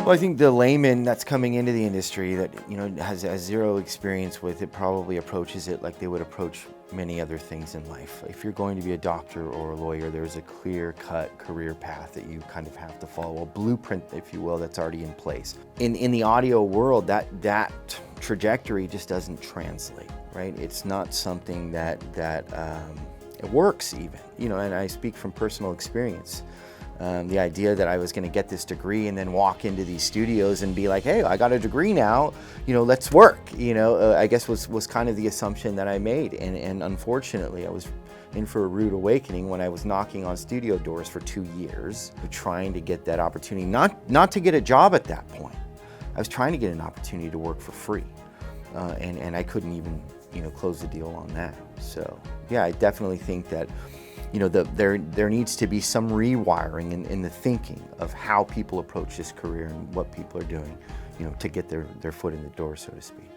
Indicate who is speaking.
Speaker 1: Well, I think the layman that's coming into the industry that, has zero experience with it probably approaches it like they would approach many other things in life. If you're going to be a doctor or a lawyer, there's a clear-cut career path that you kind of have to follow, a blueprint, if you will, that's already in place. In the audio world, that trajectory just doesn't translate, right? It's not something that it works even, and I speak from personal experience. The idea that I was going to get this degree and then walk into these studios and be like, hey, I got a degree now, let's work, I guess was kind of the assumption that I made. And unfortunately, I was in for a rude awakening when I was knocking on studio doors for 2 years, trying to get that opportunity, not to get a job at that point. I was trying to get an opportunity to work for free. And I couldn't even, close the deal on that. So yeah, I definitely think that there needs to be some rewiring in the thinking of how people approach this career and what people are doing, to get their foot in the door, so to speak.